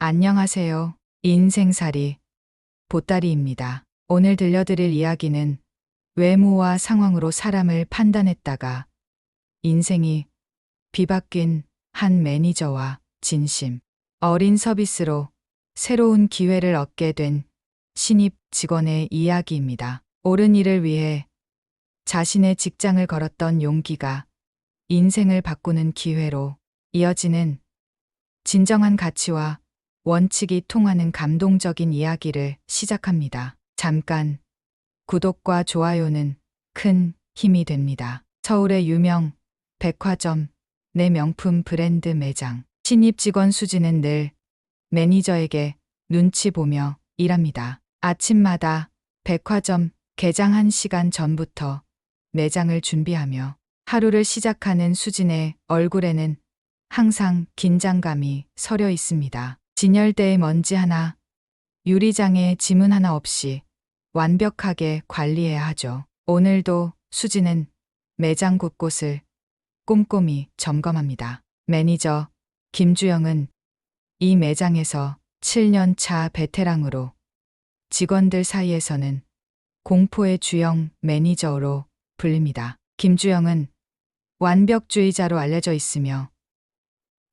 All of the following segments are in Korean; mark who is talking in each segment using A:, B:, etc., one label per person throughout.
A: 안녕하세요. 인생살이 보따리입니다. 오늘 들려드릴 이야기는 외모와 상황으로 사람을 판단했다가 인생이 뒤바뀐 한 매니저와 진심 어린 서비스로 새로운 기회를 얻게 된 신입 직원의 이야기입니다. 옳은 일을 위해 자신의 직장을 걸었던 용기가 인생을 바꾸는 기회로 이어지는 진정한 가치와 원칙이 통하는 감동적인 이야기를 시작합니다. 잠깐 구독과 좋아요는 큰 힘이 됩니다. 서울의 유명 백화점 내 명품 브랜드 매장. 신입 직원 수지는 늘 매니저에게 눈치 보며 일합니다. 아침마다 백화점 개장 1시간 전부터 매장을 준비하며 하루를 시작하는 수진의 얼굴에는 항상 긴장감이 서려 있습니다. 진열대에 먼지 하나, 유리장에 지문 하나 없이 완벽하게 관리해야 하죠. 오늘도 수지는 매장 곳곳을 꼼꼼히 점검합니다. 매니저 김주영은 이 매장에서 7년 차 베테랑으로 직원들 사이에서는 공포의 주영 매니저로 불립니다. 김주영은 완벽주의자로 알려져 있으며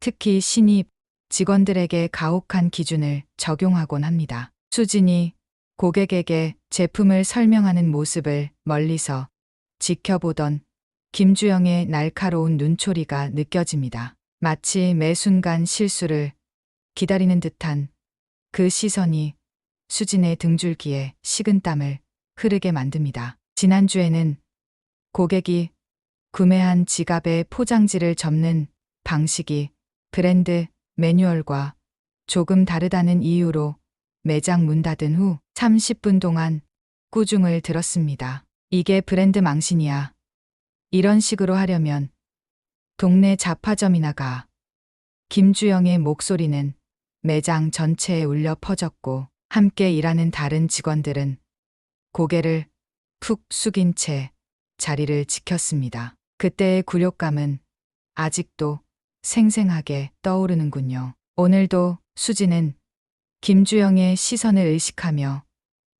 A: 특히 신입 직원들에게 가혹한 기준을 적용하곤 합니다. 수진이 고객에게 제품을 설명하는 모습을 멀리서 지켜보던 김주영의 날카로운 눈초리가 느껴집니다. 마치 매 순간 실수를 기다리는 듯한 그 시선이 수진의 등줄기에 식은땀을 흐르게 만듭니다. 지난주에는 고객이 구매한 지갑의 포장지를 접는 방식이 브랜드 매뉴얼과 조금 다르다는 이유로 매장 문 닫은 후 30분 동안 꾸중을 들었습니다. 이게 브랜드 망신이야. 이런 식으로 하려면 동네 잡화점이나 가. 김주영의 목소리는 매장 전체에 울려 퍼졌고 함께 일하는 다른 직원들은 고개를 푹 숙인 채 자리를 지켰습니다. 그때의 굴욕감은 아직도 생생하게 떠오르는군요. 오늘도 수지는 김주영의 시선을 의식하며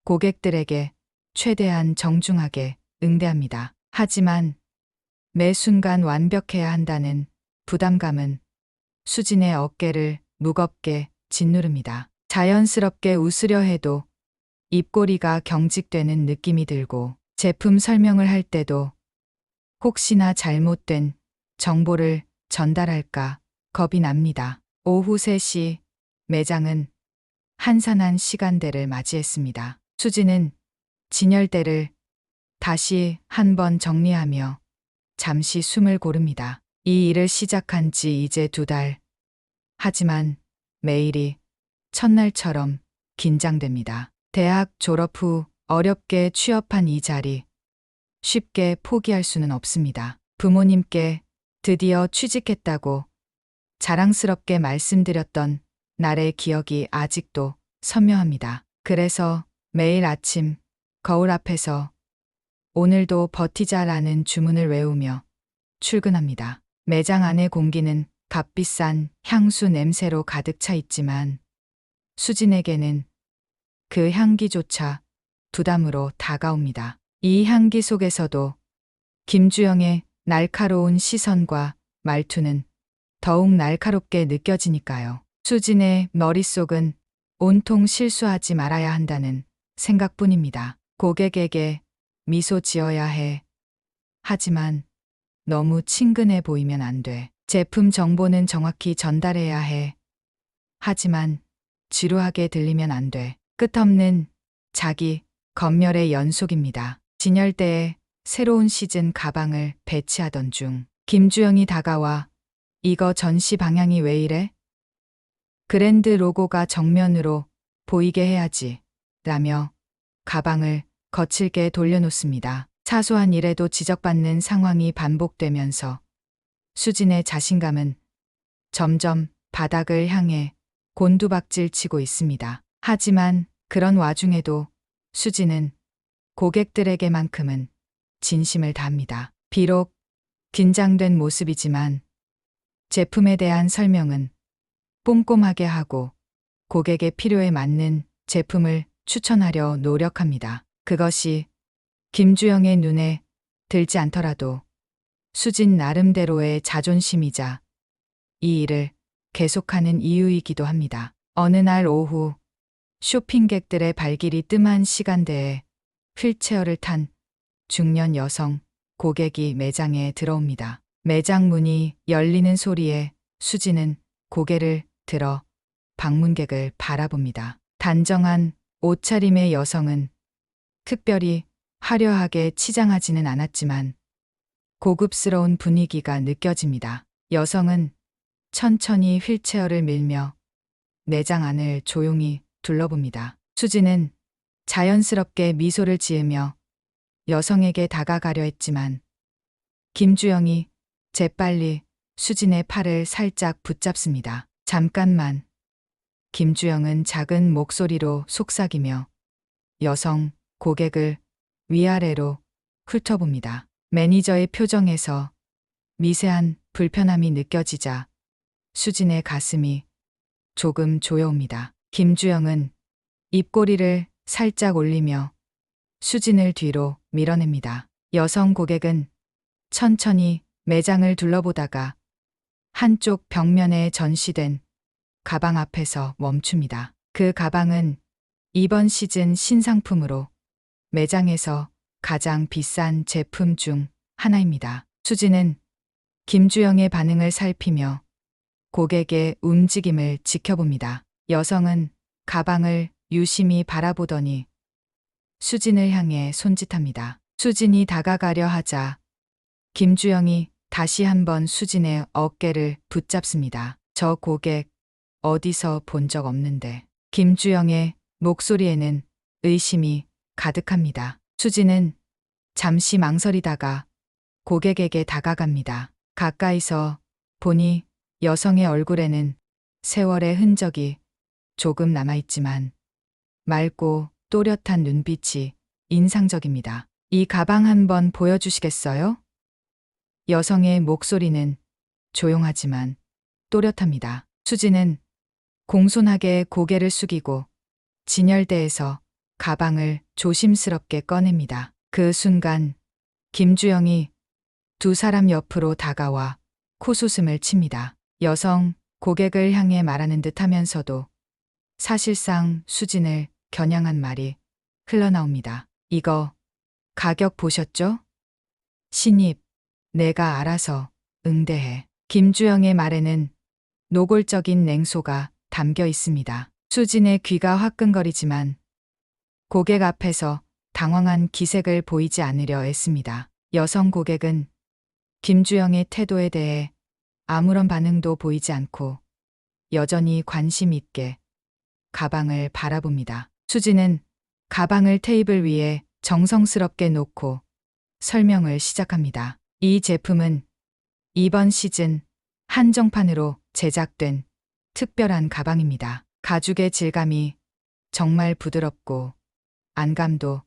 A: 고객들에게 최대한 정중하게 응대합니다. 하지만 매 순간 완벽해야 한다는 부담감은 수진의 어깨를 무겁게 짓누릅니다. 자연스럽게 웃으려 해도 입꼬리가 경직되는 느낌이 들고 제품 설명을 할 때도 혹시나 잘못된 정보를 전달할까 겁이 납니다. 오후 3시 매장은 한산한 시간대를 맞이했습니다. 수지는 진열대를 다시 한번 정리하며 잠시 숨을 고릅니다. 이 일을 시작한 지 이제 2달. 하지만 매일이 첫날처럼 긴장됩니다. 대학 졸업 후 어렵게 취업한 이 자리 쉽게 포기할 수는 없습니다. 부모님께 드디어 취직했다고 자랑스럽게 말씀드렸던 날의 기억이 아직도 선명합니다. 그래서 매일 아침 거울 앞에서 오늘도 버티자라는 주문을 외우며 출근합니다. 매장 안의 공기는 값비싼 향수 냄새로 가득 차 있지만 수진에게는 그 향기조차 부담으로 다가옵니다. 이 향기 속에서도 김주영의 날카로운 시선과 말투는 더욱 날카롭게 느껴지니까요. 수진의 머릿속은 온통 실수하지 말아야 한다는 생각뿐입니다. 고객에게 미소 지어야 해. 하지만 너무 친근해 보이면 안 돼. 제품 정보는 정확히 전달해야 해. 하지만 지루하게 들리면 안 돼. 끝없는 자기 검열의 연속입니다. 진열대에 새로운 시즌 가방을 배치하던 중 김주영이 다가와 이거 전시 방향이 왜 이래? 브랜드 로고가 정면으로 보이게 해야지. 라며 가방을 거칠게 돌려놓습니다. 사소한 일에도 지적받는 상황이 반복되면서 수진의 자신감은 점점 바닥을 향해 곤두박질 치고 있습니다. 하지만 그런 와중에도 수진은 고객들에게만큼은 진심을 다합니다. 비록 긴장된 모습이지만 제품에 대한 설명은 꼼꼼하게 하고 고객의 필요에 맞는 제품을 추천하려 노력합니다. 그것이 김주영의 눈에 들지 않더라도 수진 나름대로의 자존심이자 이 일을 계속하는 이유이기도 합니다. 어느 날 오후 쇼핑객들의 발길이 뜸한 시간대에 휠체어를 탄 중년 여성 고객이 매장에 들어옵니다. 매장 문이 열리는 소리에 수진은 고개를 들어 방문객을 바라봅니다. 단정한 옷차림의 여성은 특별히 화려하게 치장하지는 않았지만 고급스러운 분위기가 느껴집니다. 여성은 천천히 휠체어를 밀며 매장 안을 조용히 둘러봅니다. 수진은 자연스럽게 미소를 지으며 여성에게 다가가려 했지만 김주영이 재빨리 수진의 팔을 살짝 붙잡습니다. 잠깐만. 김주영은 작은 목소리로 속삭이며 여성 고객을 위아래로 훑어봅니다. 매니저의 표정에서 미세한 불편함이 느껴지자 수진의 가슴이 조금 조여옵니다. 김주영은 입꼬리를 살짝 올리며 수진을 뒤로 밀어냅니다. 여성 고객은 천천히 매장을 둘러보다가 한쪽 벽면에 전시된 가방 앞에서 멈춥니다. 그 가방은 이번 시즌 신상품으로 매장에서 가장 비싼 제품 중 하나입니다. 수진은 김주영의 반응을 살피며 고객의 움직임을 지켜봅니다. 여성은 가방을 유심히 바라보더니 수진을 향해 손짓합니다. 수진이 다가가려 하자 김주영이 다시 한번 수진의 어깨를 붙잡습니다. 저 고객 어디서 본 적 없는데. 김주영의 목소리에는 의심이 가득합니다. 수진은 잠시 망설이다가 고객에게 다가갑니다. 가까이서 보니 여성의 얼굴에는 세월의 흔적이 조금 남아있지만 맑고 또렷한 눈빛이 인상적입니다. 이 가방 한번 보여주시겠어요? 여성의 목소리는 조용하지만 또렷합니다. 수진은 공손하게 고개를 숙이고 진열대에서 가방을 조심스럽게 꺼냅니다. 그 순간 김주영이 두 사람 옆으로 다가와 코웃음을 칩니다. 여성 고객을 향해 말하는 듯 하면서도 사실상 수진을 겨냥한 말이 흘러나옵니다. 이거 가격 보셨죠? 신입, 내가 알아서 응대해. 김주영의 말에는 노골적인 냉소가 담겨 있습니다. 수진의 귀가 화끈거리지만 고객 앞에서 당황한 기색을 보이지 않으려 애씁니다. 여성 고객은 김주영의 태도에 대해 아무런 반응도 보이지 않고 여전히 관심 있게 가방을 바라봅니다. 수진은 가방을 테이블 위에 정성스럽게 놓고 설명을 시작합니다. 이 제품은 이번 시즌 한정판으로 제작된 특별한 가방입니다. 가죽의 질감이 정말 부드럽고 안감도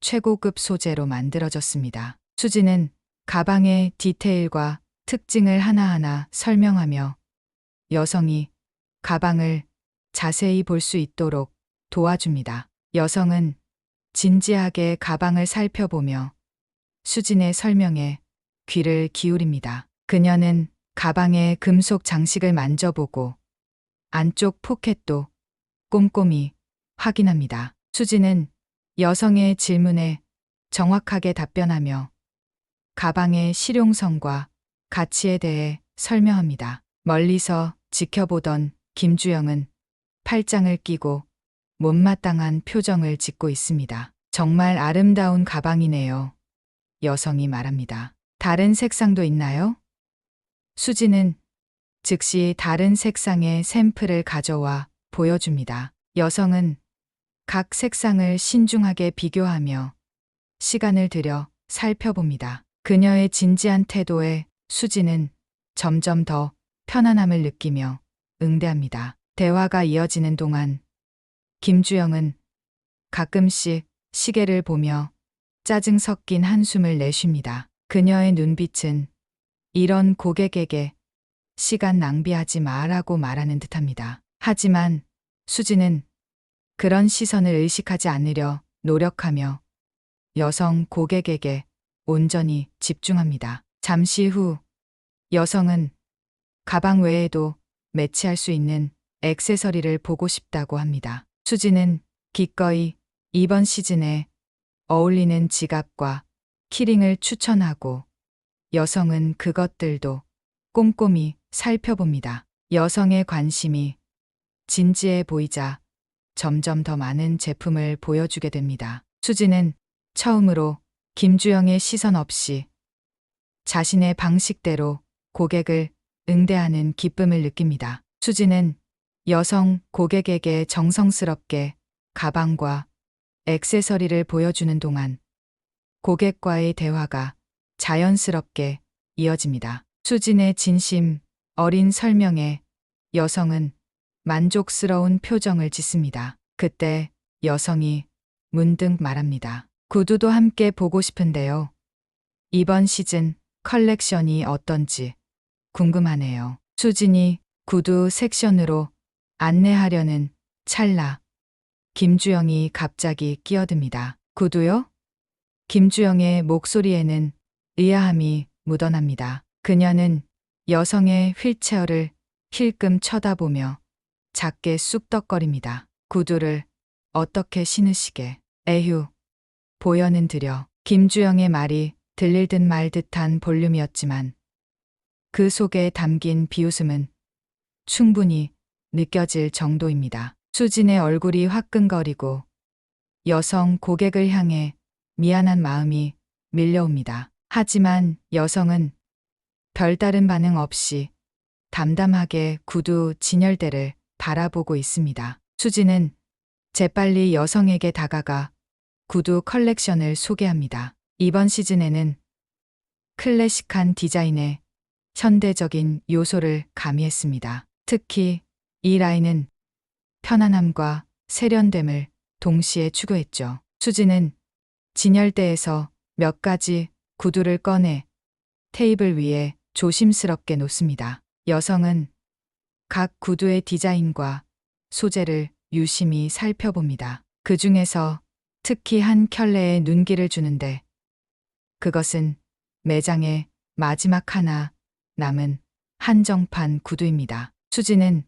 A: 최고급 소재로 만들어졌습니다. 수진은 가방의 디테일과 특징을 하나하나 설명하며 여성이 가방을 자세히 볼 수 있도록 도와줍니다. 여성은 진지하게 가방을 살펴보며 수진의 설명에 귀를 기울입니다. 그녀는 가방의 금속 장식을 만져보고 안쪽 포켓도 꼼꼼히 확인합니다. 수진은 여성의 질문에 정확하게 답변하며 가방의 실용성과 가치에 대해 설명합니다. 멀리서 지켜보던 김주영은 팔짱을 끼고 못마땅한 표정을 짓고 있습니다. 정말 아름다운 가방이네요. 여성이 말합니다. 다른 색상도 있나요? 수진은 즉시 다른 색상의 샘플을 가져와 보여줍니다. 여성은 각 색상을 신중하게 비교하며 시간을 들여 살펴봅니다. 그녀의 진지한 태도에 수진은 점점 더 편안함을 느끼며 응대합니다. 대화가 이어지는 동안 김주영은 가끔씩 시계를 보며 짜증 섞인 한숨을 내쉽니다. 그녀의 눈빛은 이런 고객에게 시간 낭비하지 마라고 말하는 듯합니다. 하지만 수지는 그런 시선을 의식하지 않으려 노력하며 여성 고객에게 온전히 집중합니다. 잠시 후 여성은 가방 외에도 매치할 수 있는 액세서리를 보고 싶다고 합니다. 수지는 기꺼이 이번 시즌에 어울리는 지갑과 키링을 추천하고 여성은 그것들도 꼼꼼히 살펴봅니다. 여성의 관심이 진지해 보이자 점점 더 많은 제품을 보여주게 됩니다. 수지는 처음으로 김주영의 시선 없이 자신의 방식대로 고객을 응대하는 기쁨을 느낍니다. 수지는 여성 고객에게 정성스럽게 가방과 액세서리를 보여주는 동안 고객과의 대화가 자연스럽게 이어집니다. 수진의 진심 어린 설명에 여성은 만족스러운 표정을 짓습니다. 그때 여성이 문득 말합니다. 구두도 함께 보고 싶은데요. 이번 시즌 컬렉션이 어떤지 궁금하네요. 수진이 구두 섹션으로 안내하려는 찰나 김주영이 갑자기 끼어듭니다. 구두요? 김주영의 목소리에는 의아함이 묻어납니다. 그녀는 여성의 휠체어를 힐끔 쳐다보며 작게 쑥덕거립니다. 구두를 어떻게 신으시게? 에휴, 보여는 드려. 김주영의 말이 들릴 듯 말 듯한 볼륨이었지만 그 속에 담긴 비웃음은 충분히 느껴질 정도입니다. 수진의 얼굴이 화끈거리고 여성 고객을 향해 미안한 마음이 밀려옵니다. 하지만 여성은 별다른 반응 없이 담담하게 구두 진열대를 바라보고 있습니다. 수진은 재빨리 여성에게 다가가 구두 컬렉션을 소개합니다. 이번 시즌에는 클래식한 디자인에 현대적인 요소를 가미했습니다. 특히 이 라인은 편안함과 세련됨을 동시에 추구했죠. 수지는 진열대에서 몇 가지 구두를 꺼내 테이블 위에 조심스럽게 놓습니다. 여성은 각 구두의 디자인과 소재를 유심히 살펴봅니다. 그 중에서 특히 한 켤레에 눈길을 주는데 그것은 매장의 마지막 하나 남은 한정판 구두입니다. 수지는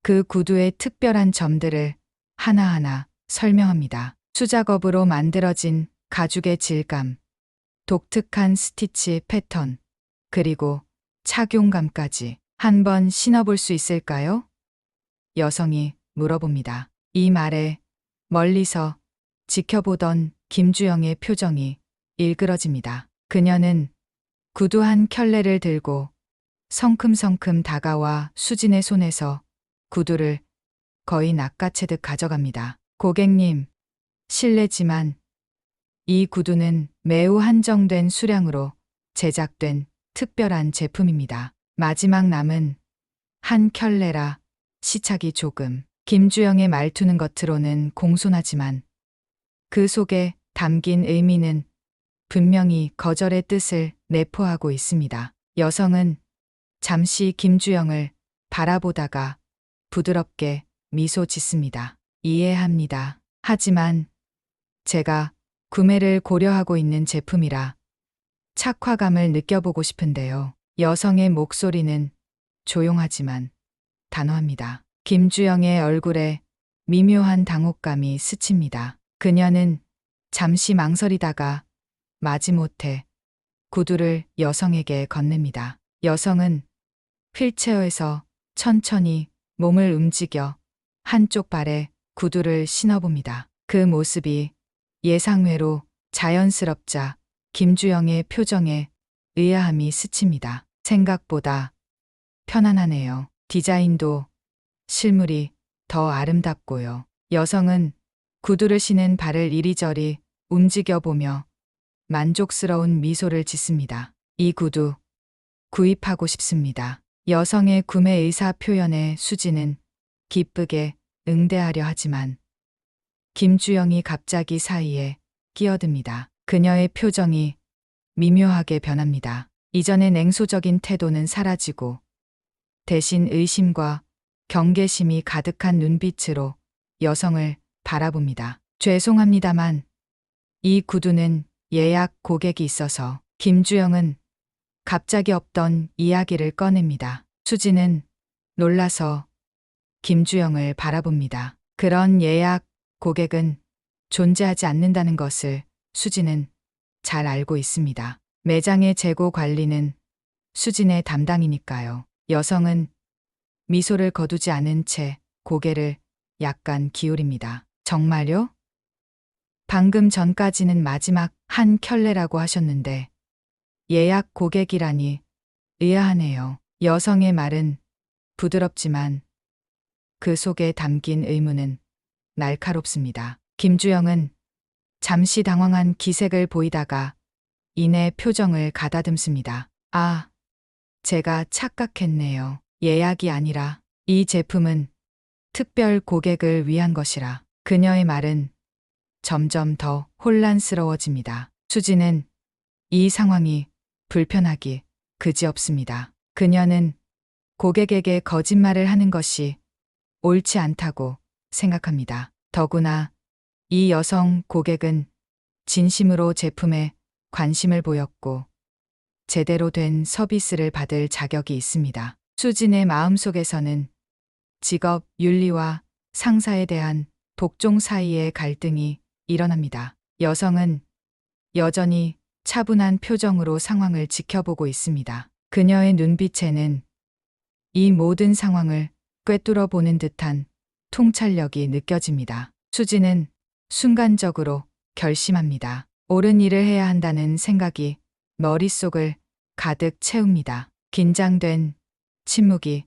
A: 그 구두의 특별한 점들을 하나하나 설명합니다. 수작업으로 만들어진 가죽의 질감, 독특한 스티치 패턴, 그리고 착용감까지 한번 신어볼 수 있을까요? 여성이 물어봅니다. 이 말에 멀리서 지켜보던 김주영의 표정이 일그러집니다. 그녀는 구두 한 켤레를 들고 성큼성큼 다가와 수진의 손에서 구두를 거의 낚아채듯 가져갑니다. 고객님, 실례지만 이 구두는 매우 한정된 수량으로 제작된 특별한 제품입니다. 마지막 남은 한 켤레라 시착이 조금. 김주영의 말투는 겉으로는 공손하지만 그 속에 담긴 의미는 분명히 거절의 뜻을 내포하고 있습니다. 여성은 잠시 김주영을 바라보다가 부드럽게 미소 짓습니다. 이해합니다. 하지만 제가 구매를 고려하고 있는 제품이라 착화감을 느껴보고 싶은데요. 여성의 목소리는 조용하지만 단호합니다. 김주영의 얼굴에 미묘한 당혹감이 스칩니다. 그녀는 잠시 망설이다가 마지못해 구두를 여성에게 건넵니다. 여성은 휠체어에서 천천히 몸을 움직여 한쪽 발에 구두를 신어봅니다. 그 모습이 예상외로 자연스럽자 김주영의 표정에 의아함이 스칩니다. 생각보다 편안하네요. 디자인도 실물이 더 아름답고요. 여성은 구두를 신은 발을 이리저리 움직여보며 만족스러운 미소를 짓습니다. 이 구두 구입하고 싶습니다. 여성의 구매 의사 표현에 수지는 기쁘게 응대하려 하지만 김주영이 갑자기 사이에 끼어듭니다. 그녀의 표정이 미묘하게 변합니다. 이전의 냉소적인 태도는 사라지고 대신 의심과 경계심이 가득한 눈빛으로 여성을 바라봅니다. 죄송합니다만 이 구두는 예약 고객이 있어서. 김주영은 갑자기 없던 이야기를 꺼냅니다. 수지는 놀라서 김주영을 바라봅니다. 그런 예약 고객은 존재하지 않는다는 것을 수지는 잘 알고 있습니다. 매장의 재고 관리는 수진의 담당이니까요. 여성은 미소를 거두지 않은 채 고개를 약간 기울입니다. 정말요? 방금 전까지는 마지막 한 켤레라고 하셨는데 예약 고객이라니 의아하네요. 여성의 말은 부드럽지만 그 속에 담긴 의무는 날카롭습니다. 김주영은 잠시 당황한 기색을 보이다가 이내 표정을 가다듬습니다. 아, 제가 착각했네요. 예약이 아니라 이 제품은 특별 고객을 위한 것이라. 그녀의 말은 점점 더 혼란스러워집니다. 수지는 이 상황이 불편하기 그지없습니다. 그녀는 고객에게 거짓말을 하는 것이 옳지 않다고 생각합니다. 더구나 이 여성 고객은 진심으로 제품에 관심을 보였고 제대로 된 서비스를 받을 자격이 있습니다. 수진의 마음속에서는 직업 윤리와 상사에 대한 복종 사이의 갈등이 일어납니다. 여성은 여전히 차분한 표정으로 상황을 지켜보고 있습니다. 그녀의 눈빛에는 이 모든 상황을 꿰뚫어 보는 듯한 통찰력이 느껴집니다. 수지는 순간적으로 결심합니다. 옳은 일을 해야 한다는 생각이 머릿속을 가득 채웁니다. 긴장된 침묵이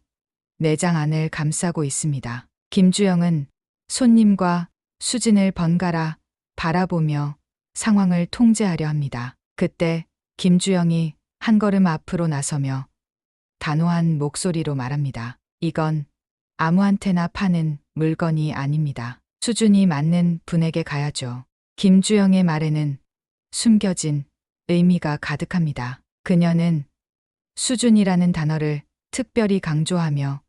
A: 매장 안을 감싸고 있습니다. 김주영은 손님과 수진을 번갈아 바라보며 상황을 통제하려 합니다. 그때 김주영이 한 걸음 앞으로 나서며 단호한 목소리로 말합니다. 이건 아무한테나 파는 물건이 아닙니다. 수준이 맞는 분에게 가야죠. 김주영의 말에는 숨겨진 의미가 가득합니다. 그녀는 수준이라는 단어를 특별히 강조하며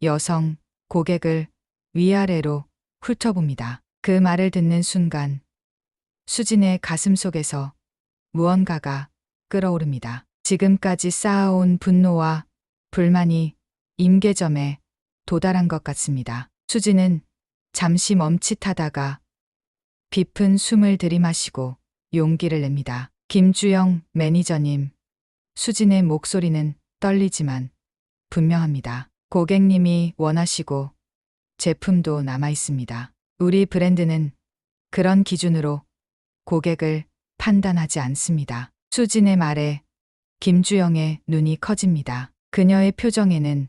A: 여성 고객을 위아래로 훑어봅니다. 그 말을 듣는 순간 수진의 가슴 속에서 무언가가 끓어오릅니다. 지금까지 쌓아온 분노와 불만이 임계점에 도달한 것 같습니다. 수진은 잠시 멈칫하다가 깊은 숨을 들이마시고 용기를 냅니다. 김주영 매니저님, 수진의 목소리는 떨리지만 분명합니다. 고객님이 원하시고 제품도 남아 있습니다. 우리 브랜드는 그런 기준으로 고객을 판단하지 않습니다. 수진의 말에 김주영의 눈이 커집니다. 그녀의 표정에는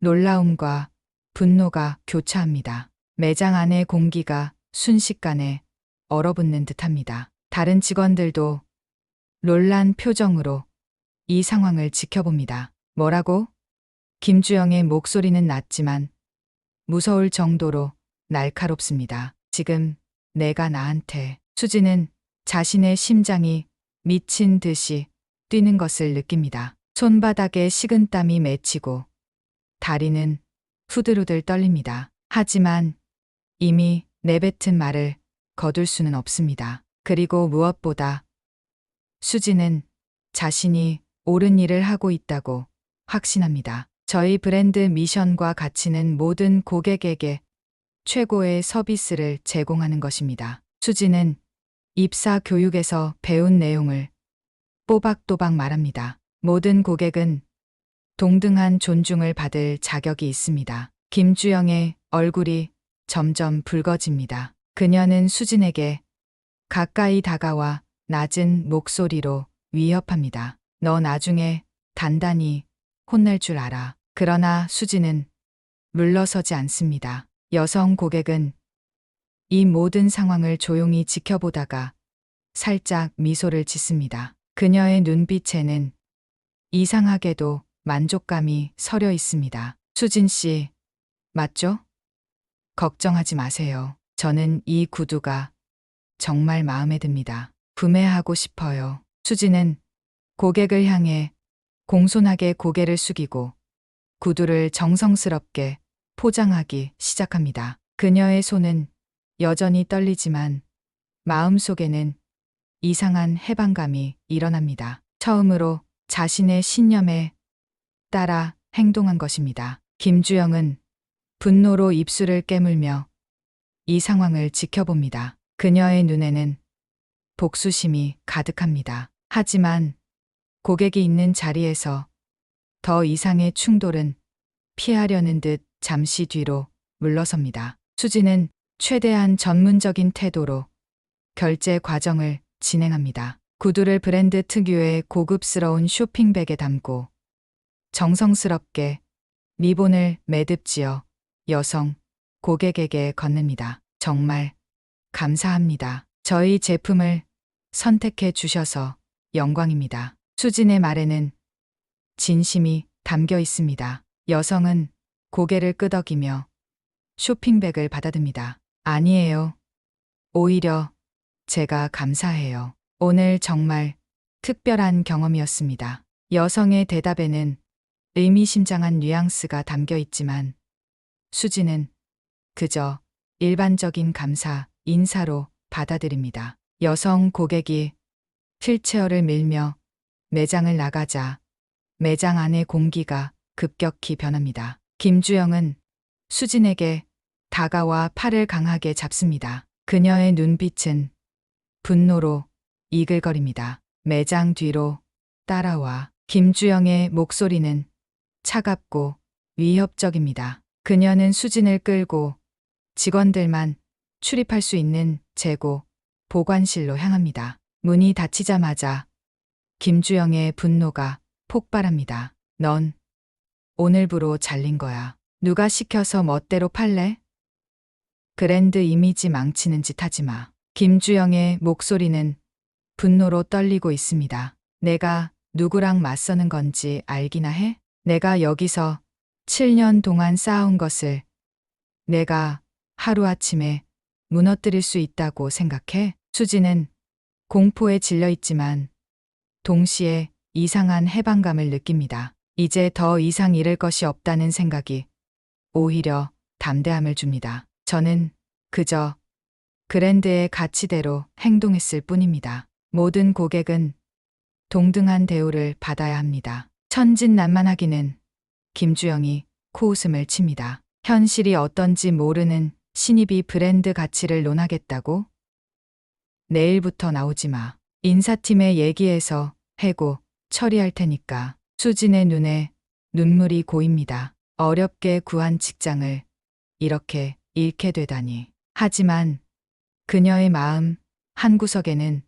A: 놀라움과 분노가 교차합니다. 매장 안의 공기가 순식간에 얼어붙는 듯합니다. 다른 직원들도 놀란 표정으로 이 상황을 지켜봅니다. 뭐라고? 김주영의 목소리는 낮지만 무서울 정도로 날카롭습니다. 지금 내가 나한테. 수지는 자신의 심장이 미친 듯이 뛰는 것을 느낍니다. 손바닥에 식은땀이 맺히고 다리는 후들후들 떨립니다. 하지만 이미 내뱉은 말을 거둘 수는 없습니다. 그리고 무엇보다 수지는 자신이 옳은 일을 하고 있다고 확신합니다. 저희 브랜드 미션과 가치는 모든 고객에게 최고의 서비스를 제공하는 것입니다. 수지는 입사 교육에서 배운 내용을 또박또박 말합니다. 모든 고객은 동등한 존중을 받을 자격이 있습니다. 김주영의 얼굴이 점점 붉어집니다. 그녀는 수진에게 가까이 다가와 낮은 목소리로 위협합니다. 너 나중에 단단히 혼날 줄 알아. 그러나 수진은 물러서지 않습니다. 여성 고객은 이 모든 상황을 조용히 지켜보다가 살짝 미소를 짓습니다. 그녀의 눈빛에는 이상하게도 만족감이 서려 있습니다. 수진 씨, 맞죠? 걱정하지 마세요. 저는 이 구두가 정말 마음에 듭니다. 구매하고 싶어요. 수진은 고객을 향해 공손하게 고개를 숙이고 구두를 정성스럽게 포장하기 시작합니다. 그녀의 손은 여전히 떨리지만 마음속에는 이상한 해방감이 일어납니다. 처음으로 자신의 신념에 따라 행동한 것입니다. 김주영은 분노로 입술을 깨물며 이 상황을 지켜봅니다. 그녀의 눈에는 복수심이 가득합니다. 하지만 고객이 있는 자리에서 더 이상의 충돌은 피하려는 듯 잠시 뒤로 물러섭니다. 수지는 최대한 전문적인 태도로 결제 과정을 진행합니다. 구두를 브랜드 특유의 고급스러운 쇼핑백에 담고 정성스럽게 리본을 매듭지어 여성 고객에게 건넵니다. 정말 감사합니다. 저희 제품을 선택해 주셔서 영광입니다. 수진의 말에는 진심이 담겨 있습니다. 여성은 고개를 끄덕이며 쇼핑백을 받아듭니다. 아니에요. 오히려 제가 감사해요. 오늘 정말 특별한 경험이었습니다. 여성의 대답에는 의미심장한 뉘앙스가 담겨 있지만 수지는 그저 일반적인 감사 인사로 받아들입니다. 여성 고객이 휠체어를 밀며 매장을 나가자 매장 안의 공기가 급격히 변합니다. 김주영은 수진에게 다가와 팔을 강하게 잡습니다. 그녀의 눈빛은 분노로 이글거립니다. 매장 뒤로 따라와. 김주영의 목소리는 차갑고 위협적입니다. 그녀는 수진을 끌고 직원들만 출입할 수 있는 재고 보관실로 향합니다. 문이 닫히자마자 김주영의 분노가 폭발합니다. 넌 오늘부로 잘린 거야. 누가 시켜서 멋대로 팔래? 브랜드 이미지 망치는 짓 하지 마. 김주영의 목소리는 분노로 떨리고 있습니다. 내가 누구랑 맞서는 건지 알기나 해? 내가 여기서 7년 동안 쌓아온 것을 내가 하루아침에 무너뜨릴 수 있다고 생각해? 수지는 공포에 질려 있지만 동시에 이상한 해방감을 느낍니다. 이제 더 이상 잃을 것이 없다는 생각이 오히려 담대함을 줍니다. 저는 그저 브랜드의 가치대로 행동했을 뿐입니다. 모든 고객은 동등한 대우를 받아야 합니다. 천진난만하기는. 김주영이 코웃음을 칩니다. 현실이 어떤지 모르는 신입이 브랜드 가치를 논하겠다고? 내일부터 나오지 마. 인사팀에 얘기해서 해고 처리할 테니까. 수진의 눈에 눈물이 고입니다. 어렵게 구한 직장을 이렇게 잃게 되다니. 하지만 그녀의 마음 한구석에는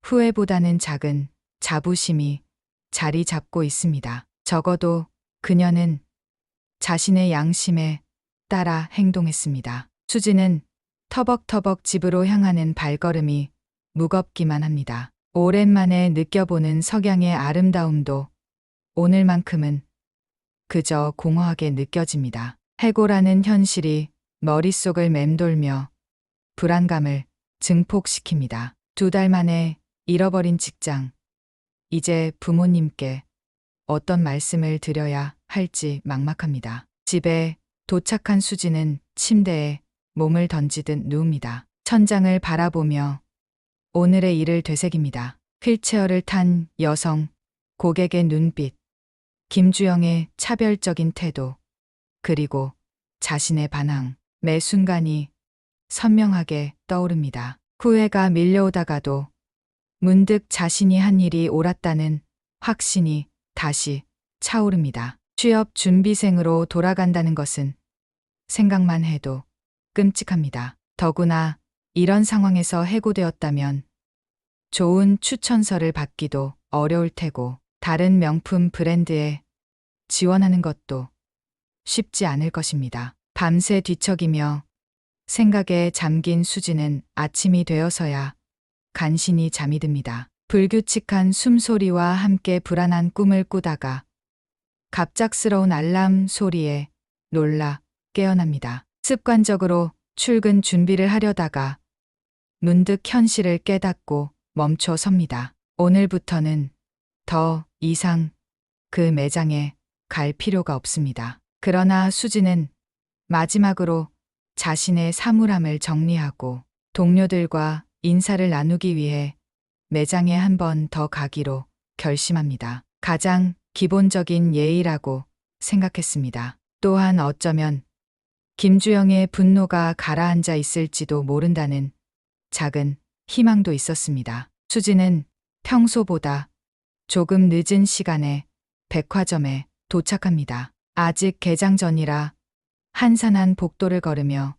A: 후회보다는 작은 자부심이 자리 잡고 있습니다. 적어도 그녀는 자신의 양심에 따라 행동했습니다. 수지는 터벅터벅 집으로 향하는 발걸음이 무겁기만 합니다. 오랜만에 느껴보는 석양의 아름다움도 오늘만큼은 그저 공허하게 느껴집니다. 해고라는 현실이 머릿속을 맴돌며 불안감을 증폭시킵니다. 2달 만에 잃어버린 직장. 이제 부모님께 어떤 말씀을 드려야 할지 막막합니다. 집에 도착한 수지는 침대에 몸을 던지듯 누웁니다. 천장을 바라보며 오늘의 일을 되새깁니다. 휠체어를 탄 여성, 고객의 눈빛, 김주영의 차별적인 태도, 그리고 자신의 반항. 매 순간이 선명하게 떠오릅니다. 후회가 밀려오다가도 문득 자신이 한 일이 옳았다는 확신이 다시 차오릅니다. 취업 준비생으로 돌아간다는 것은 생각만 해도 끔찍합니다. 더구나 이런 상황에서 해고되었다면 좋은 추천서를 받기도 어려울 테고 다른 명품 브랜드에 지원하는 것도 쉽지 않을 것입니다. 밤새 뒤척이며 생각에 잠긴 수지는 아침이 되어서야 간신히 잠이 듭니다. 불규칙한 숨소리와 함께 불안한 꿈을 꾸다가 갑작스러운 알람 소리에 놀라 깨어납니다. 습관적으로 출근 준비를 하려다가 문득 현실을 깨닫고 멈춰 섭니다. 오늘부터는 더 이상 그 매장에 갈 필요가 없습니다. 그러나 수지는 마지막으로 자신의 사물함을 정리하고 동료들과 인사를 나누기 위해 매장에 한 번 더 가기로 결심합니다. 가장 기본적인 예의라고 생각했습니다. 또한 어쩌면 김주영의 분노가 가라앉아 있을지도 모른다는 작은 희망도 있었습니다. 수지는 평소보다 조금 늦은 시간에 백화점에 도착합니다. 아직 개장 전이라 한산한 복도를 걸으며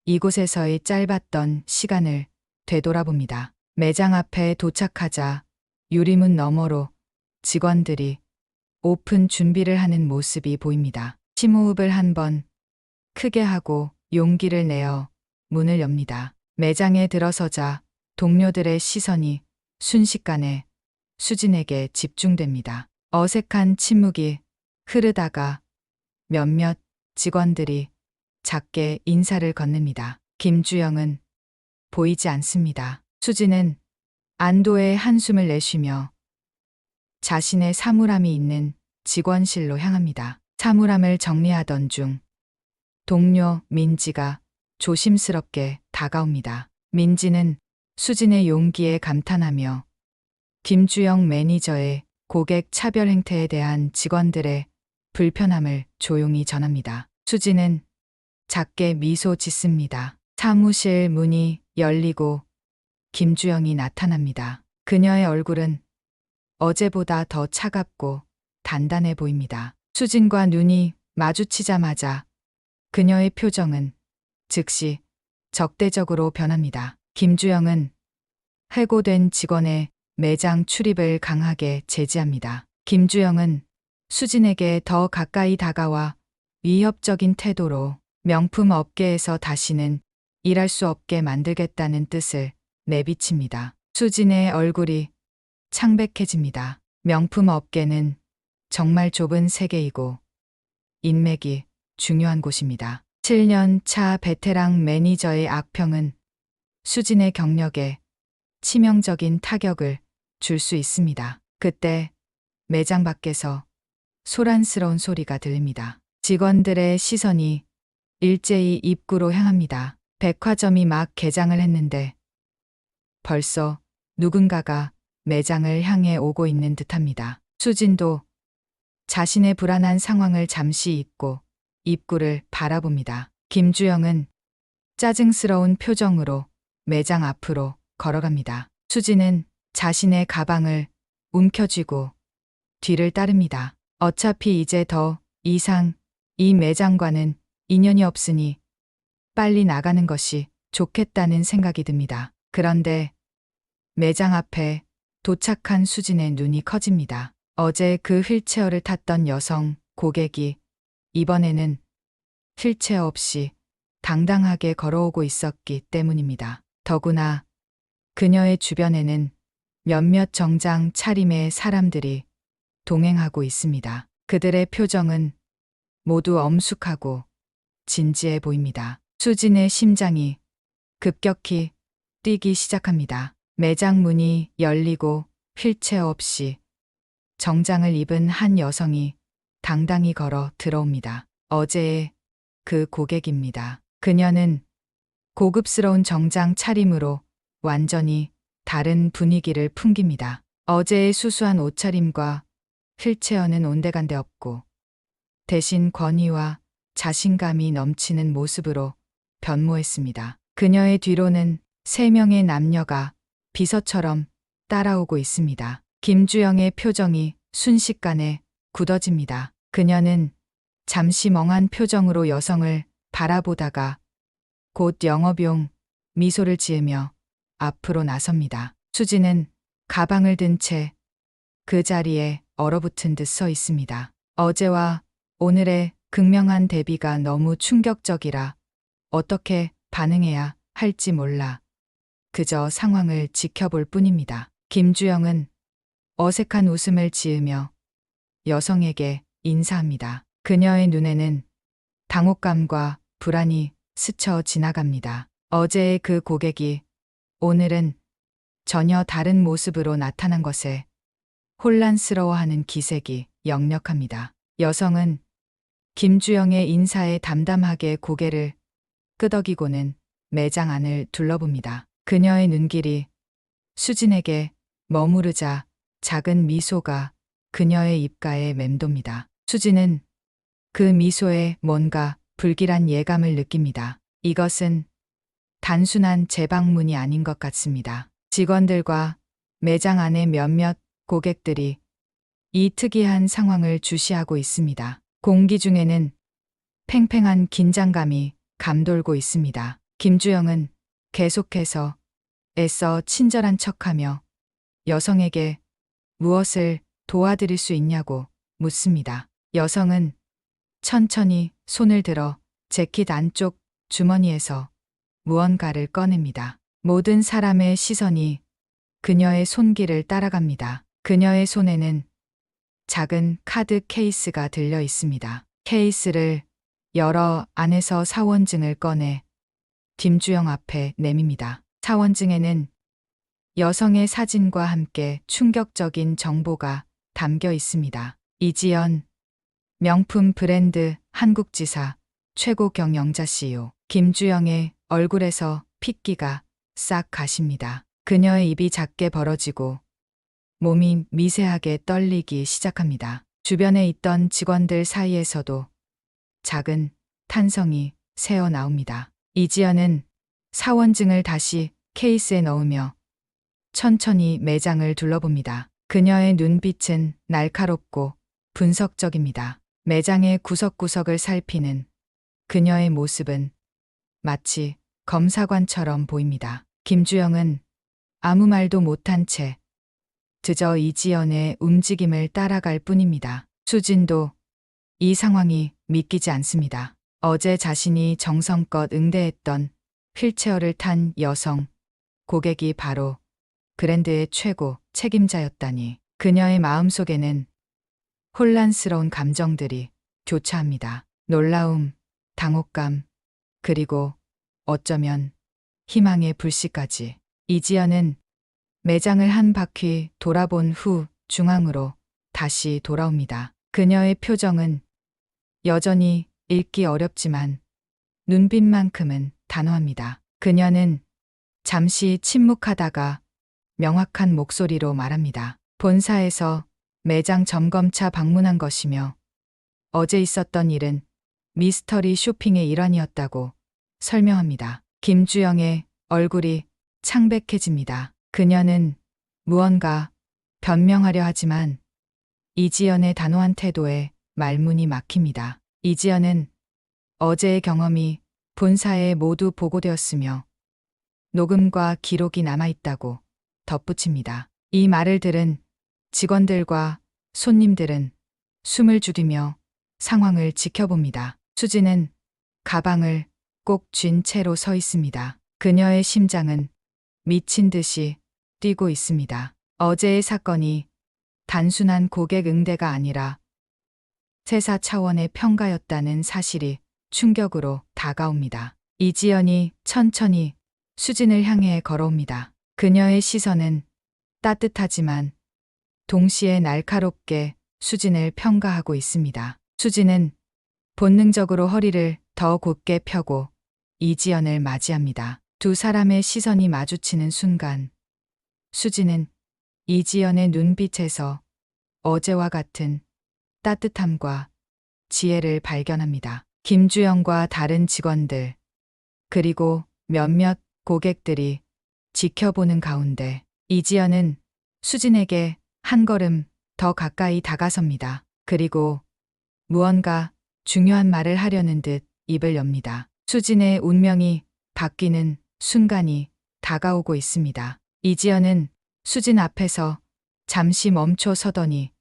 A: 이곳에서의 짧았던 시간을 되돌아봅니다. 매장 앞에 도착하자 유리문 너머로 직원들이 오픈 준비를 하는 모습이 보입니다. 심호흡을 한번 크게 하고 용기를 내어 문을 엽니다. 매장에 들어서자 동료들의 시선이 순식간에 수진에게 집중됩니다. 어색한 침묵이 흐르다가 몇몇 직원들이 작게 인사를 건넵니다. 김주영은 보이지 않습니다. 수진은 안도의 한숨을 내쉬며 자신의 사물함이 있는 직원실로 향합니다. 사물함을 정리하던 중 동료 민지가 조심스럽게 다가옵니다. 민지는 수진의 용기에 감탄하며 김주영 매니저의 고객 차별 행태에 대한 직원들의 불편함을 조용히 전합니다. 수진은 작게 미소 짓습니다. 사무실 문이 열리고 김주영이 나타납니다. 그녀의 얼굴은 어제보다 더 차갑고 단단해 보입니다. 수진과 눈이 마주치자마자 그녀의 표정은 즉시 적대적으로 변합니다. 김주영은 해고된 직원의 매장 출입을 강하게 제지합니다. 김주영은 수진에게 더 가까이 다가와 위협적인 태도로 명품 업계에서 다시는 일할 수 없게 만들겠다는 뜻을 내비칩니다. 수진의 얼굴이 창백해집니다. 명품 업계는 정말 좁은 세계이고 인맥이 중요한 곳입니다. 7년 차 베테랑 매니저의 악평은 수진의 경력에 치명적인 타격을 줄 수 있습니다. 그때 매장 밖에서 소란스러운 소리가 들립니다. 직원들의 시선이 일제히 입구로 향합니다. 백화점이 막 개장을 했는데 벌써 누군가가 매장을 향해 오고 있는 듯합니다. 수진도 자신의 불안한 상황을 잠시 잊고 입구를 바라봅니다. 김주영은 짜증스러운 표정으로 매장 앞으로 걸어갑니다. 수진은 자신의 가방을 움켜쥐고 뒤를 따릅니다. 어차피 이제 더 이상 이 매장과는 인연이 없으니 빨리 나가는 것이 좋겠다는 생각이 듭니다. 그런데 매장 앞에 도착한 수진의 눈이 커집니다. 어제 그 휠체어를 탔던 여성 고객이 이번에는 휠체어 없이 당당하게 걸어오고 있었기 때문입니다. 더구나 그녀의 주변에는 몇몇 정장 차림의 사람들이 동행하고 있습니다. 그들의 표정은 모두 엄숙하고 진지해 보입니다. 수진의 심장이 급격히 뛰기 시작합니다. 매장 문이 열리고 휠체어 없이 정장을 입은 한 여성이 당당히 걸어 들어옵니다. 어제의 그 고객입니다. 그녀는 고급스러운 정장 차림으로 완전히 다른 분위기를 풍깁니다. 어제의 수수한 옷차림과 휠체어는 온데간데 없고 대신 권위와 자신감이 넘치는 모습으로 변모했습니다. 그녀의 뒤로는 3명의 남녀가 비서처럼 따라오고 있습니다. 김주영의 표정이 순식간에 굳어집니다. 그녀는 잠시 멍한 표정으로 여성을 바라보다가 곧 영업용 미소를 지으며 앞으로 나섭니다. 수진은 가방을 든 채 그 자리에 얼어붙은 듯 서 있습니다. 어제와 오늘의 극명한 대비가 너무 충격적이라 어떻게 반응해야 할지 몰라 그저 상황을 지켜볼 뿐입니다. 김주영은 어색한 웃음을 지으며 여성에게 인사합니다. 그녀의 눈에는 당혹감과 불안이 스쳐 지나갑니다. 어제의 그 고객이 오늘은 전혀 다른 모습으로 나타난 것에 혼란스러워하는 기색이 역력합니다. 여성은 김주영의 인사에 담담하게 고개를 끄덕이고는 매장 안을 둘러봅니다. 그녀의 눈길이 수진에게 머무르자 작은 미소가 그녀의 입가에 맴돕니다. 수진은 그 미소에 뭔가 불길한 예감을 느낍니다. 이것은 단순한 재방문이 아닌 것 같습니다. 직원들과 매장 안의 몇몇 고객들이 이 특이한 상황을 주시하고 있습니다. 공기 중에는 팽팽한 긴장감이 감돌고 있습니다. 김주영은 계속해서 애써 친절한 척하며 여성에게 무엇을 도와드릴 수 있냐고 묻습니다. 여성은 천천히 손을 들어 재킷 안쪽 주머니에서 무언가를 꺼냅니다. 모든 사람의 시선이 그녀의 손길을 따라갑니다. 그녀의 손에는 작은 카드 케이스가 들려 있습니다. 케이스를 열어 안에서 사원증을 꺼내 김주영 앞에 내밉니다. 사원증에는 여성의 사진과 함께 충격적인 정보가 담겨 있습니다. 이지연, 명품 브랜드 한국지사 최고 경영자 CEO. 김주영의 얼굴에서 핏기가 싹 가십니다. 그녀의 입이 작게 벌어지고 몸이 미세하게 떨리기 시작합니다. 주변에 있던 직원들 사이에서도 작은 탄성이 새어 나옵니다. 이지연은 사원증을 다시 케이스에 넣으며 천천히 매장을 둘러봅니다. 그녀의 눈빛은 날카롭고 분석적입니다. 매장의 구석구석을 살피는 그녀의 모습은 마치 검사관처럼 보입니다. 김주영은 아무 말도 못한 채 그저 이지연의 움직임을 따라갈 뿐입니다. 수진도 이 상황이 믿기지 않습니다. 어제 자신이 정성껏 응대했던 휠체어를 탄 여성 고객이 바로 브랜드의 최고 책임자였다니. 그녀의 마음속에는 혼란스러운 감정들이 교차합니다. 놀라움, 당혹감, 그리고 어쩌면 희망의 불씨까지. 이지연은 매장을 한 바퀴 돌아본 후 중앙으로 다시 돌아옵니다. 그녀의 표정은 여전히 읽기 어렵지만 눈빛만큼은 단호합니다. 그녀는 잠시 침묵하다가 명확한 목소리로 말합니다. 본사에서 매장 점검차 방문한 것이며 어제 있었던 일은 미스터리 쇼핑의 일환이었다고 설명합니다. 김주영의 얼굴이 창백해집니다. 그녀는 무언가 변명하려 하지만 이지연의 단호한 태도에 말문이 막힙니다. 이지연은 어제의 경험이 본사에 모두 보고되었으며 녹음과 기록이 남아있다고 덧붙입니다. 이 말을 들은 직원들과 손님들은 숨을 죽이며 상황을 지켜봅니다. 수진은 가방을 꼭 쥔 채로 서 있습니다. 그녀의 심장은 미친 듯이 뛰고 있습니다. 어제의 사건이 단순한 고객 응대가 아니라 세사 차원의 평가였다는 사실이 충격으로 다가옵니다. 이지연이 천천히 수진을 향해 걸어옵니다. 그녀의 시선은 따뜻하지만 동시에 날카롭게 수진을 평가하고 있습니다. 수진은 본능적으로 허리를 더 곧게 펴고 이지연을 맞이합니다. 두 사람의 시선이 마주치는 순간 수진은 이지연의 눈빛에서 어제와 같은 따뜻함과 지혜를 발견합니다. 김주영과 다른 직원들 그리고 몇몇 고객들이 지켜보는 가운데 이지연은 수진에게 한 걸음 더 가까이 다가섭니다. 그리고 무언가 중요한 말을 하려는 듯 입을 엽니다. 수진의 운명이 바뀌는 순간이 다가오고 있습니다. 이지연은 수진 앞에서 잠시 멈춰 서더니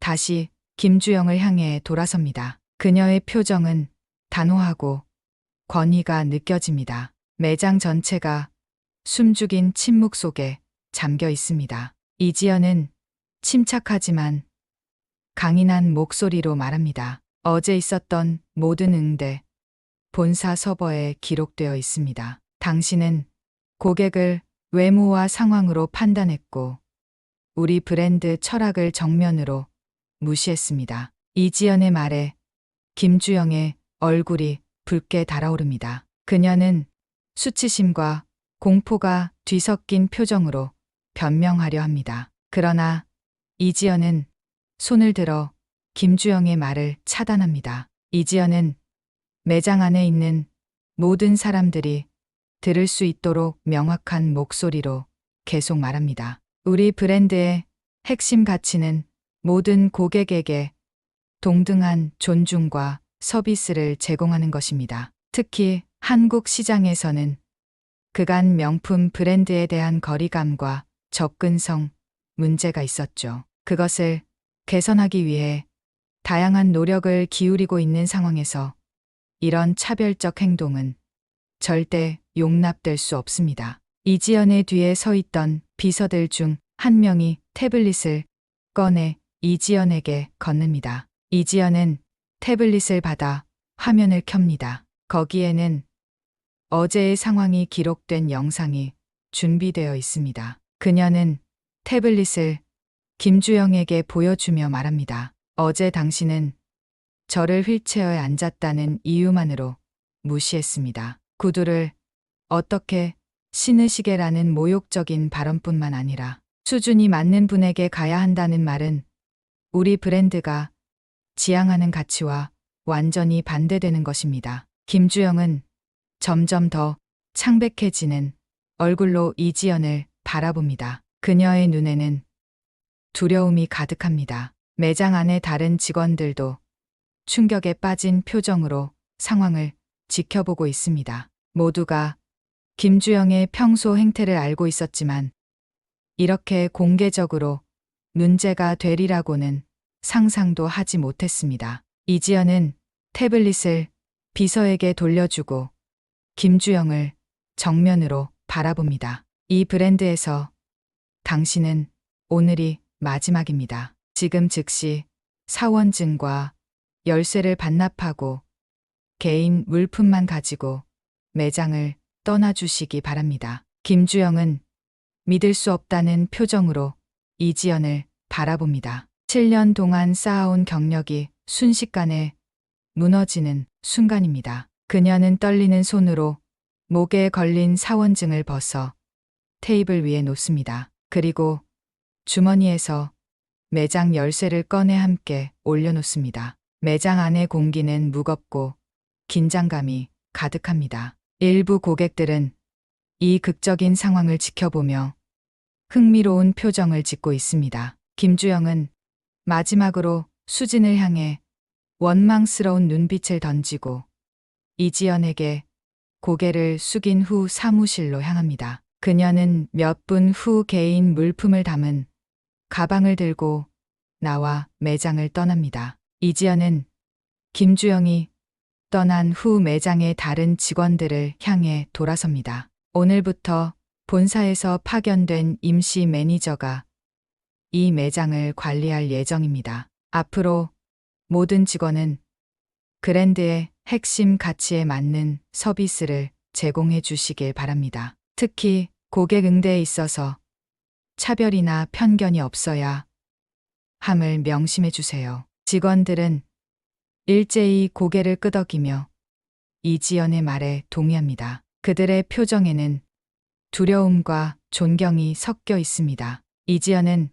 A: 다시 김주영을 향해 돌아섭니다. 그녀의 표정은 단호하고 권위가 느껴집니다. 매장 전체가 숨죽인 침묵 속에 잠겨 있습니다. 이지연은 침착하지만 강인한 목소리로 말합니다. 어제 있었던 모든 응대, 본사 서버에 기록되어 있습니다. 당신은 고객을 외모와 상황으로 판단했고 우리 브랜드 철학을 정면으로 무시했습니다. 이지연의 말에 김주영의 얼굴이 붉게 달아오릅니다. 그녀는 수치심과 공포가 뒤섞인 표정으로 변명하려 합니다. 그러나 이지연은 손을 들어 김주영의 말을 차단합니다. 이지연은 매장 안에 있는 모든 사람들이 들을 수 있도록 명확한 목소리로 계속 말합니다. 우리 브랜드의 핵심 가치는 모든 고객에게 동등한 존중과 서비스를 제공하는 것입니다. 특히 한국 시장에서는 그간 명품 브랜드에 대한 거리감과 접근성 문제가 있었죠. 그것을 개선하기 위해 다양한 노력을 기울이고 있는 상황에서 이런 차별적 행동은 절대 용납될 수 없습니다. 이지연의 뒤에 서 있던 비서들 중 한 명이 태블릿을 꺼내 이지연에게 건넵니다. 이지연은 태블릿을 받아 화면을 켭니다. 거기에는 어제의 상황이 기록된 영상이 준비되어 있습니다. 그녀는 태블릿을 김주영에게 보여주며 말합니다. 어제 당신은 저를 휠체어에 앉았다는 이유만으로 무시했습니다. 구두를 어떻게 신으시게라는 모욕적인 발언뿐만 아니라 수준이 맞는 분에게 가야 한다는 말은 우리 브랜드가 지향하는 가치와 완전히 반대되는 것입니다. 김주영은 점점 더 창백해지는 얼굴로 이지연을 바라봅니다. 그녀의 눈에는 두려움이 가득합니다. 매장 안의 다른 직원들도 충격에 빠진 표정으로 상황을 지켜보고 있습니다. 모두가 김주영의 평소 행태를 알고 있었지만 이렇게 공개적으로 문제가 되리라고는 상상도 하지 못했습니다. 이지연은 태블릿을 비서에게 돌려주고 김주영을 정면으로 바라봅니다. 이 브랜드에서 당신은 오늘이 마지막입니다. 지금 즉시 사원증과 열쇠를 반납하고 개인 물품만 가지고 매장을 떠나주시기 바랍니다. 김주영은 믿을 수 없다는 표정으로 이지연을 바라봅니다. 7년 동안 쌓아온 경력이 순식간에 무너지는 순간입니다. 그녀는 떨리는 손으로 목에 걸린 사원증을 벗어 테이블 위에 놓습니다. 그리고 주머니에서 매장 열쇠를 꺼내 함께 올려놓습니다. 매장 안의 공기는 무겁고 긴장감이 가득합니다. 일부 고객들은 이 극적인 상황을 지켜보며 흥미로운 표정을 짓고 있습니다. 김주영은 마지막으로 수진을 향해 원망스러운 눈빛을 던지고 이지연에게 고개를 숙인 후 사무실로 향합니다. 그녀는 몇 분 후 개인 물품을 담은 가방을 들고 나와 매장을 떠납니다. 이지연은 김주영이 떠난 후 매장의 다른 직원들을 향해 돌아섭니다. 오늘부터 본사에서 파견된 임시 매니저가 이 매장을 관리할 예정입니다. 앞으로 모든 직원은 브랜드의 핵심 가치에 맞는 서비스를 제공해 주시길 바랍니다. 특히 고객 응대에 있어서 차별이나 편견이 없어야 함을 명심해 주세요. 직원들은 일제히 고개를 끄덕이며 이지연의 말에 동의합니다. 그들의 표정에는 두려움과 존경이 섞여 있습니다. 이지연은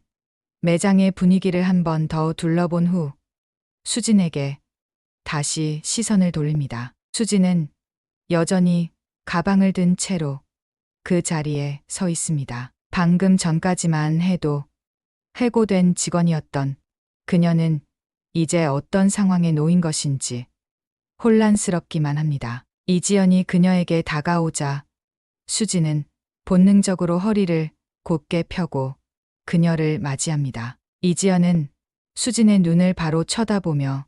A: 매장의 분위기를 한 번 더 둘러본 후 수진에게 다시 시선을 돌립니다. 수진은 여전히 가방을 든 채로 그 자리에 서 있습니다. 방금 전까지만 해도 해고된 직원이었던 그녀는 이제 어떤 상황에 놓인 것인지 혼란스럽기만 합니다. 이지연이 그녀에게 다가오자 수진은 본능적으로 허리를 곧게 펴고 그녀를 맞이합니다. 이지연은 수진의 눈을 바로 쳐다보며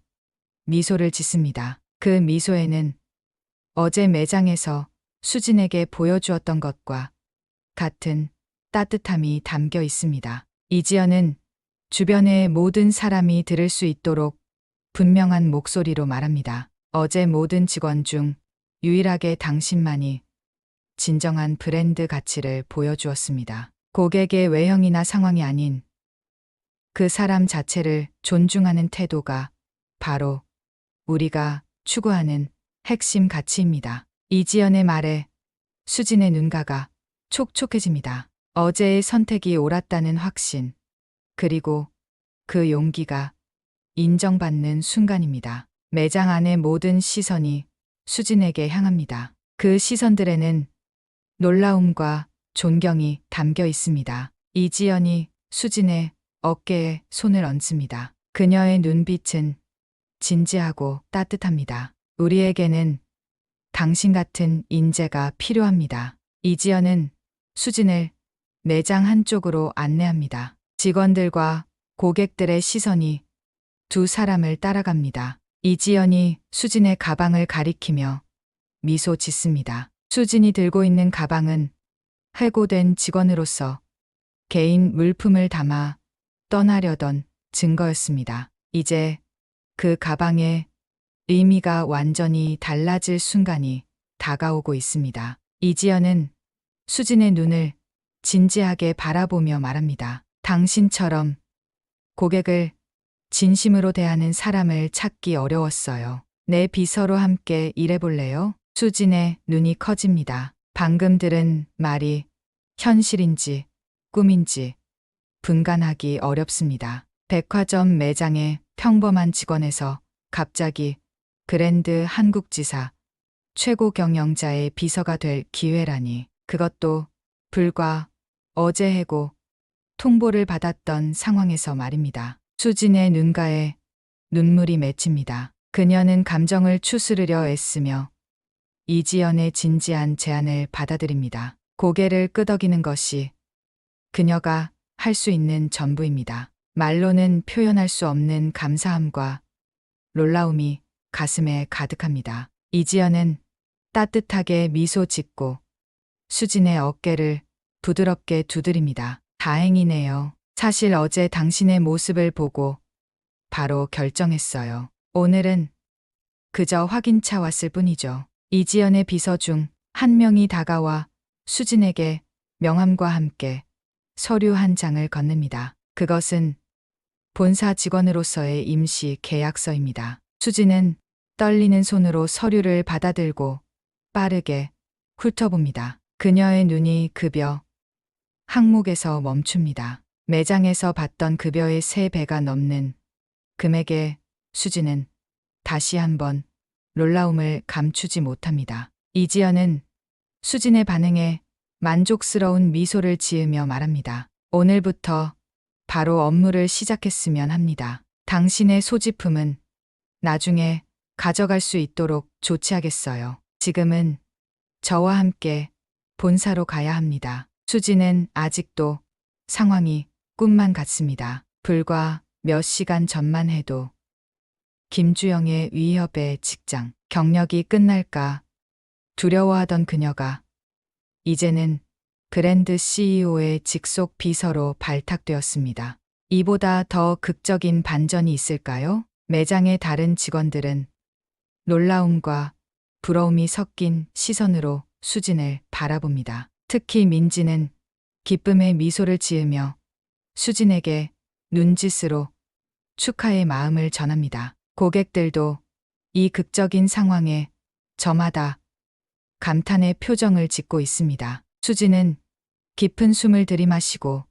A: 미소를 짓습니다. 그 미소에는 어제 매장에서 수진에게 보여주었던 것과 같은 따뜻함이 담겨 있습니다. 이지연은 주변의 모든 사람이 들을 수 있도록 분명한 목소리로 말합니다. 어제 모든 직원 중 유일하게 당신만이 진정한 브랜드 가치를 보여주었습니다. 고객의 외형이나 상황이 아닌 그 사람 자체를 존중하는 태도가 바로 우리가 추구하는 핵심 가치입니다. 이지연의 말에 수진의 눈가가 촉촉해집니다. 어제의 선택이 옳았다는 확신, 그리고 그 용기가 인정받는 순간입니다. 매장 안의 모든 시선이 수진에게 향합니다. 그 시선들에는 놀라움과 존경이 담겨 있습니다. 이지연이 수진의 어깨에 손을 얹습니다. 그녀의 눈빛은 진지하고 따뜻합니다. 우리에게는 당신 같은 인재가 필요합니다. 이지연은 수진을 매장 한쪽으로 안내합니다. 직원들과 고객들의 시선이 두 사람을 따라갑니다. 이지연이 수진의 가방을 가리키며 미소 짓습니다. 수진이 들고 있는 가방은 해고된 직원으로서 개인 물품을 담아 떠나려던 증거였습니다. 이제 그 가방의 의미가 완전히 달라질 순간이 다가오고 있습니다. 이지연은 수진의 눈을 진지하게 바라보며 말합니다. 당신처럼 고객을 진심으로 대하는 사람을 찾기 어려웠어요. 내 비서로 함께 일해볼래요? 수진의 눈이 커집니다. 방금 들은 말이 현실인지 꿈인지 분간하기 어렵습니다. 백화점 매장의 평범한 직원에서 갑자기 그랜드 한국지사 최고 경영자의 비서가 될 기회라니. 그것도 불과 어제 해고 통보를 받았던 상황에서 말입니다. 수진의 눈가에 눈물이 맺힙니다. 그녀는 감정을 추스르려 애쓰며 이지연의 진지한 제안을 받아들입니다. 고개를 끄덕이는 것이 그녀가 할 수 있는 전부입니다. 말로는 표현할 수 없는 감사함과 놀라움이 가슴에 가득합니다. 이지연은 따뜻하게 미소 짓고 수진의 어깨를 부드럽게 두드립니다. 다행이네요. 사실 어제 당신의 모습을 보고 바로 결정했어요. 오늘은 그저 확인차 왔을 뿐이죠. 이지연의 비서 중 한 명이 다가와 수진에게 명함과 함께 서류 한 장을 건넵니다. 그것은 본사 직원으로서의 임시 계약서입니다. 수진은 떨리는 손으로 서류를 받아들고 빠르게 훑어봅니다. 그녀의 눈이 급여 항목에서 멈춥니다. 매장에서 받던 급여의 3배가 넘는 금액에 수진은 다시 한번 놀라움을 감추지 못합니다. 이지연은 수진의 반응에 만족스러운 미소를 지으며 말합니다. 오늘부터 바로 업무를 시작했으면 합니다. 당신의 소지품은 나중에 가져갈 수 있도록 조치하겠어요. 지금은 저와 함께 본사로 가야 합니다. 수진은 아직도 상황이 꿈만 같습니다. 불과 몇 시간 전만 해도 김주영의 위협의 직장, 경력이 끝날까 두려워하던 그녀가 이제는 브랜드 CEO의 직속 비서로 발탁되었습니다. 이보다 더 극적인 반전이 있을까요? 매장의 다른 직원들은 놀라움과 부러움이 섞인 시선으로 수진을 바라봅니다. 특히 민지는 기쁨의 미소를 지으며 수진에게 눈짓으로 축하의 마음을 전합니다. 고객들도 이 극적인 상황에 저마다 감탄의 표정을 짓고 있습니다. 수진은 깊은 숨을 들이마시고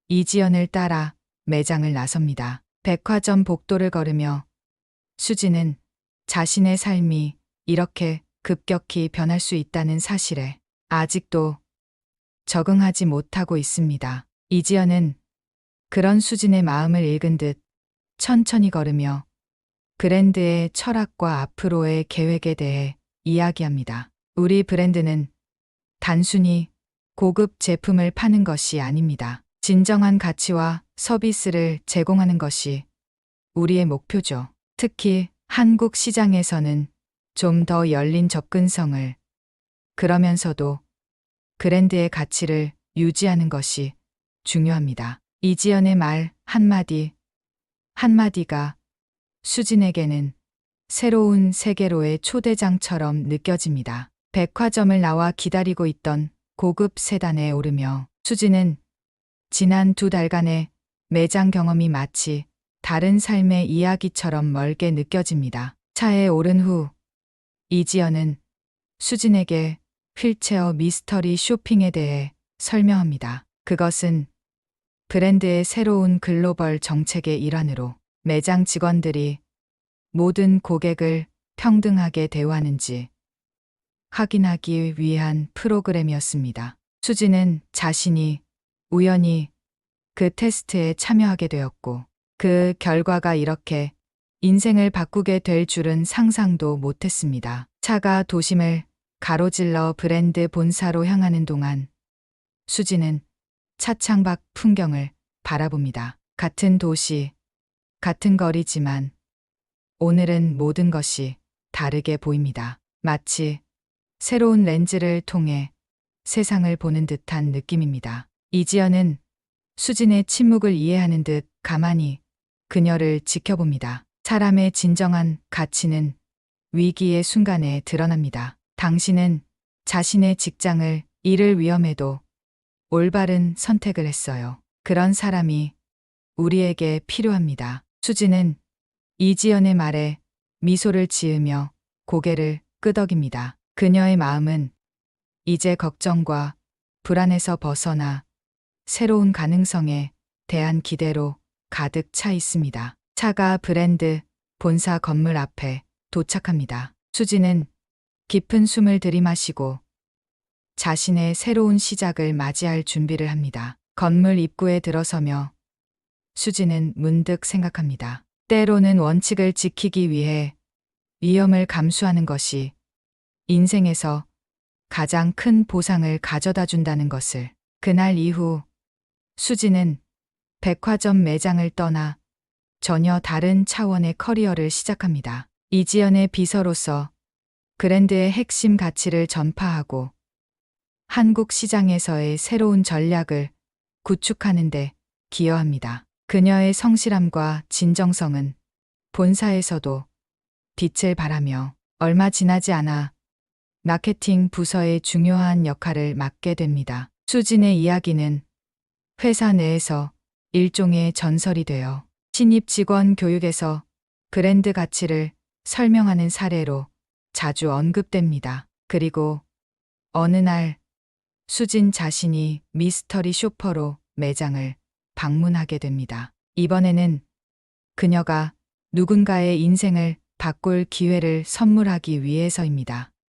A: 이지연을 따라 매장을 나섭니다. 백화점 복도를 걸으며 수진은 자신의 삶이 이렇게 급격히 변할 수 있다는 사실에 아직도 적응하지 못하고 있습니다. 이지연은 그런 수진의 마음을 읽은 듯 천천히 걸으며 브랜드의 철학과 앞으로의 계획에 대해 이야기합니다. 우리 브랜드는 단순히 고급 제품을 파는 것이 아닙니다. 진정한 가치와 서비스를 제공하는 것이 우리의 목표죠. 특히 한국 시장에서는 좀 더 열린 접근성을, 그러면서도 브랜드의 가치를 유지하는 것이 중요합니다. 이지연의 말 한마디 한마디가 수진에게는 새로운 세계로의 초대장처럼 느껴집니다. 백화점을 나와 기다리고 있던 고급 세단에 오르며 수진은 지난 2달간의 매장 경험이 마치 다른 삶의 이야기처럼 멀게 느껴집니다. 차에 오른 후 이지연은 수진에게 휠체어 미스터리 쇼핑에 대해 설명합니다. 그것은 브랜드의 새로운 글로벌 정책의 일환으로 매장 직원들이 모든 고객을 평등하게 대우하는지 확인하기 위한 프로그램이었습니다. 수지는 자신이 우연히 그 테스트에 참여하게 되었고 그 결과가 이렇게 인생을 바꾸게 될 줄은 상상도 못했습니다. 차가 도심을 가로질러 브랜드 본사로 향하는 동안 수지는 차창 밖 풍경을 바라봅니다. 같은 도시, 같은 거리지만 오늘은 모든 것이 다르게 보입니다. 마치 새로운 렌즈를 통해 세상을 보는 듯한 느낌입니다. 이지연은 수진의 침묵을 이해하는 듯 가만히 그녀를 지켜봅니다. 사람의 진정한 가치는 위기의 순간에 드러납니다. 당신은 자신의 직장을 잃을 위험에도 올바른 선택을 했어요. 그런 사람이 우리에게 필요합니다. 수지는 이지연의 말에 미소를 지으며 고개를 끄덕입니다. 그녀의 마음은 이제 걱정과 불안에서 벗어나 새로운 가능성에 대한 기대로 가득 차 있습니다. 차가 브랜드 본사 건물 앞에 도착합니다. 수지는 깊은 숨을 들이마시고 자신의 새로운 시작을 맞이할 준비를 합니다. 건물 입구에 들어서며 수지는 문득 생각합니다. 때로는 원칙을 지키기 위해 위험을 감수하는 것이 인생에서 가장 큰 보상을 가져다 준다는 것을. 그날 이후 수지는 백화점 매장을 떠나 전혀 다른 차원의 커리어를 시작합니다. 이지연의 비서로서 브랜드의 핵심 가치를 전파하고 한국 시장에서의 새로운 전략을 구축하는 데 기여합니다. 그녀의 성실함과 진정성은 본사에서도 빛을 발하며 얼마 지나지 않아 마케팅 부서의 중요한 역할을 맡게 됩니다. 수진의 이야기는 회사 내에서 일종의 전설이 되어 신입 직원 교육에서 브랜드 가치를 설명하는 사례로 자주 언급됩니다. 그리고 어느 날 수진 자신이 미스터리 쇼퍼로 매장을 방문하게 됩니다. 이번에는 그녀가 누군가의 인생을 바꿀 기회를 선물하기 위해서입니다.